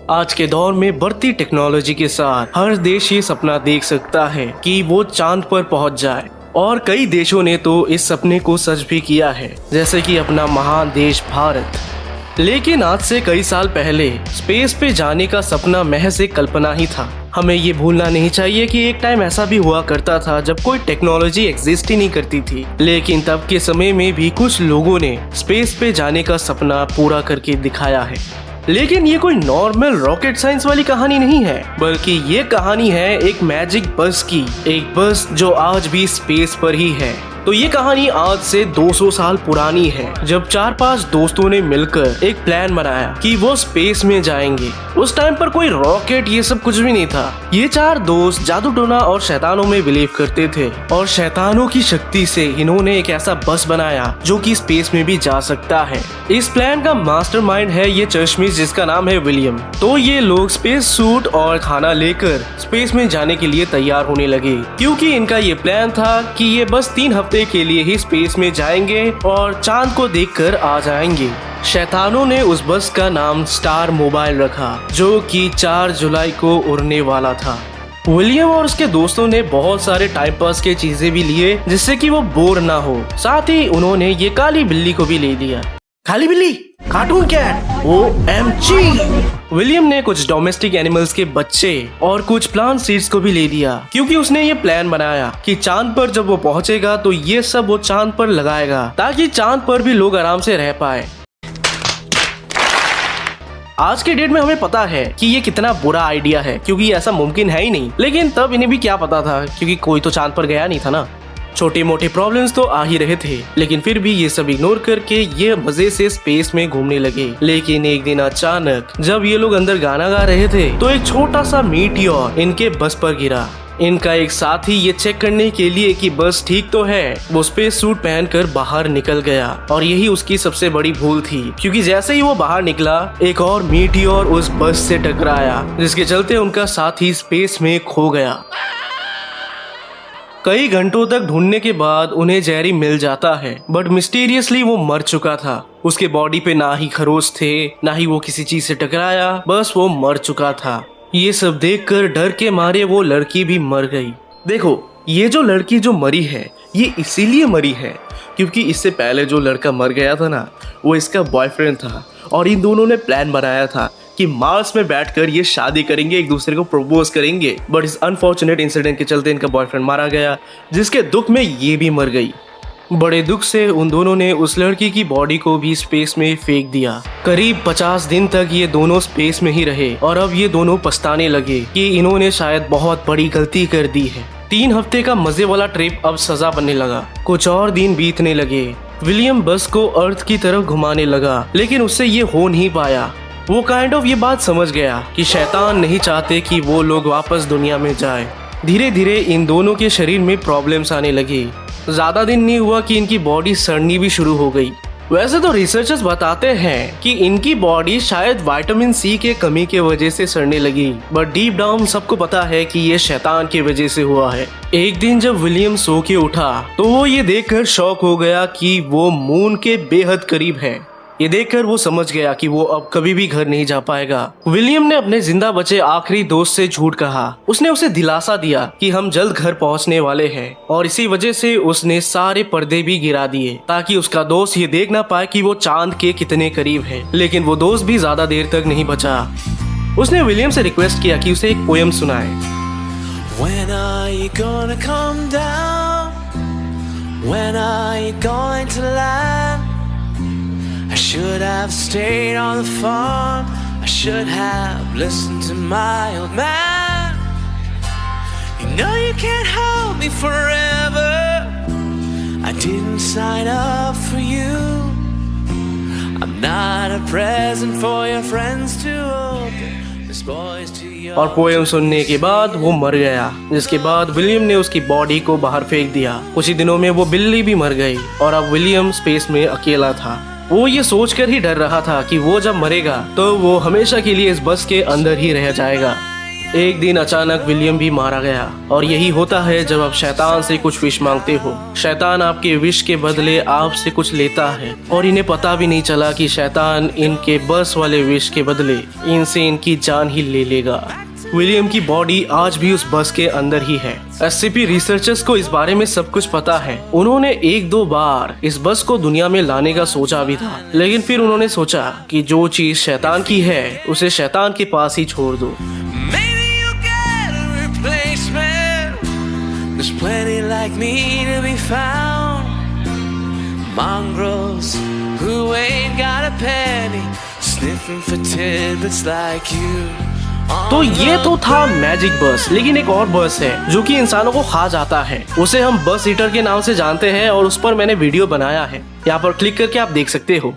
आज के दौर में बढ़ती टेक्नोलॉजी के साथ हर देश ये सपना देख सकता है कि वो चांद पर पहुंच जाए, और कई देशों ने तो इस सपने को सच भी किया है, जैसे कि अपना महान देश भारत। लेकिन आज से कई साल पहले स्पेस पे जाने का सपना महज एक कल्पना ही था। हमें ये भूलना नहीं चाहिए कि एक टाइम ऐसा भी हुआ करता था जब कोई टेक्नोलॉजी एग्जिस्ट ही नहीं करती थी, लेकिन तब के समय में भी कुछ लोगों ने स्पेस पे जाने का सपना पूरा करके दिखाया है। लेकिन ये कोई नॉर्मल रॉकेट साइंस वाली कहानी नहीं है, बल्कि ये कहानी है एक मैजिक बस की, एक बस जो आज भी स्पेस पर ही है। तो ये कहानी आज से 200 साल पुरानी है, जब 4-5 दोस्तों ने मिलकर एक प्लान बनाया कि वो स्पेस में जाएंगे। उस टाइम पर कोई रॉकेट ये सब कुछ भी नहीं था। ये 4 दोस्त जादू टोना और शैतानों में बिलीव करते थे, और शैतानों की शक्ति से इन्होंने एक ऐसा बस बनाया जो कि स्पेस में भी जा सकता है। इस प्लान का मास्टरमाइंड है ये चश्मिश, जिसका नाम है विलियम। तो ये लोग स्पेस सूट और खाना लेकर स्पेस में जाने के लिए तैयार होने लगे, क्योंकि इनका ये प्लान था कि ये बस 3 हफ्ते के लिए ही स्पेस में जाएंगे और चांद को देखकर आ जाएंगे। शैतानों ने उस बस का नाम स्टार मोबाइल रखा, जो कि 4 जुलाई को उड़ने वाला था। विलियम और उसके दोस्तों ने बहुत सारे टाइम पास के चीजें भी लिए, जिससे कि वो बोर ना हो। साथ ही उन्होंने ये काली बिल्ली को भी ले लिया। काली बिल्ली, कार्टून कैट, OMG। विलियम ने कुछ डोमेस्टिक एनिमल्स के बच्चे और कुछ प्लांट सीड्स को भी ले लिया, क्योंकि उसने ये प्लान बनाया कि चांद पर जब वो पहुंचेगा तो ये सब वो चांद पर लगाएगा, ताकि चांद पर भी लोग आराम से रह पाए। आज के डेट में हमें पता है कि ये कितना बुरा आइडिया है, क्योंकि ऐसा मुमकिन है ही नहीं। लेकिन तब इन्हें भी क्या पता था, क्योंकि कोई तो चांद पर गया नहीं था ना। छोटे मोटे प्रॉब्लम्स तो आ ही रहे थे, लेकिन फिर भी ये सब इग्नोर करके ये मजे से स्पेस में घूमने लगे। लेकिन एक दिन अचानक जब ये लोग अंदर गाना गा रहे थे, तो एक छोटा सा मीटियोर इनके बस पर गिरा। इनका एक साथी ये चेक करने के लिए कि बस ठीक तो है, वो स्पेस सूट पहनकर बाहर निकल गया, और यही उसकी सबसे बड़ी भूल थी, क्योंकि जैसे ही वो बाहर निकला एक और मीटियोर उस बस से टकराया, जिसके चलते उनका साथी स्पेस में खो गया। कई घंटों तक ढूंढने के बाद उन्हें जेरी मिल जाता है, बट मिस्टीरियसली वो मर चुका था। उसके बॉडी पे ना ही खरोच थे, ना ही वो किसी चीज से टकराया, बस वो मर चुका था। ये सब देखकर डर के मारे वो लड़की भी मर गई। देखो, ये जो लड़की जो मरी है, ये इसीलिए मरी है क्योंकि इससे पहले जो लड़का मर गया था ना, वो इसका बॉयफ्रेंड था, और इन दोनों ने प्लान बनाया था कि मार्स में बैठकर ये शादी करेंगे, एक दूसरे को प्रपोज करेंगे। बट इस अनफॉर्चुनेट इंसिडेंट के चलते इनका बॉयफ्रेंड मारा गया, जिसके दुख में ये भी मर गई। बड़े दुख से उन दोनों ने उस लड़की की बॉडी को भी स्पेस में फेंक दिया। करीब 50 दिन तक ये दोनों स्पेस में ही रहे, और अब ये दोनों पछताने लगे कि इन्होंने शायद बहुत बड़ी गलती कर दी है। 3 हफ्ते का मजे वाला ट्रिप अब सजा बनने लगा। कुछ और दिन बीतने लगे। विलियम बस को अर्थ की तरफ घुमाने लगा, लेकिन उससे ये हो नहीं पाया। वो ये बात समझ गया कि शैतान नहीं चाहते कि वो लोग वापस दुनिया में जाए। धीरे धीरे इन दोनों के शरीर में प्रॉब्लम्स आने लगी। ज्यादा दिन नहीं हुआ कि इनकी बॉडी सड़नी भी शुरू हो गई। वैसे तो रिसर्चर्स बताते हैं कि इनकी बॉडी शायद विटामिन सी के कमी के वजह से सड़ने लगी, बट डीप डाउन सबको पता है कि ये शैतान की वजह से हुआ है। एक दिन जब विलियम सो के उठा, तो वो ये देखकर शॉक हो गया कि वो मून के बेहद करीब है। ये देखकर वो समझ गया कि वो अब कभी भी घर नहीं जा पाएगा। विलियम ने अपने जिंदा बचे आखिरी दोस्त से झूठ कहा। उसने उसे दिलासा दिया कि हम जल्द घर पहुंचने वाले हैं, और इसी वजह से उसने सारे पर्दे भी गिरा दिए, ताकि उसका दोस्त ये देख ना पाए कि वो चांद के कितने करीब है। लेकिन वो दोस्त भी ज्यादा देर तक नहीं बचा। उसने विलियम से रिक्वेस्ट किया कि उसे एक पोएम सुनाए। When are you gonna come down? When are you going to land? I should have stayed on the farm. I should have listened to my old man. You know you can't hold me forever. I didn't sign up for you. I'm not a present for your friends to open. This boy's too young. और poem सुनने के बाद वो मर गया, जिसके बाद William ने उसकी बॉडी को बाहर फेंक दिया। कुछ ही दिनों में वो बिल्ली भी मर गई, और अब विलियम स्पेस में अकेला था। वो ये सोचकर ही डर रहा था कि वो जब मरेगा तो वो हमेशा के लिए इस बस के अंदर ही रह जाएगा। एक दिन अचानक विलियम भी मारा गया और यही होता है जब आप शैतान से कुछ विश मांगते हो। शैतान आपके विश के बदले आपसे कुछ लेता है और इन्हें पता भी नहीं चला कि शैतान इनके बस वाले विश के बदले इनसे इनकी जान ही ले लेगा। विलियम की बॉडी आज भी उस बस के अंदर ही है। एससीपी रिसर्चर्स को इस बारे में सब कुछ पता है। उन्होंने 1-2 बार इस बस को दुनिया में लाने का सोचा भी था, लेकिन फिर उन्होंने सोचा कि जो चीज शैतान की है उसे शैतान के पास ही छोड़ दो। Maybe you'll get a replacement. There's plenty like me to be found. Mongrels who ain't got a penny, sniffing for tidbits like you. तो ये तो था मैजिक बस, लेकिन एक और बस है जो कि इंसानों को खा जाता है। उसे हम बस ईटर के नाम से जानते हैं और उस पर मैंने वीडियो बनाया है, यहाँ पर क्लिक करके आप देख सकते हो।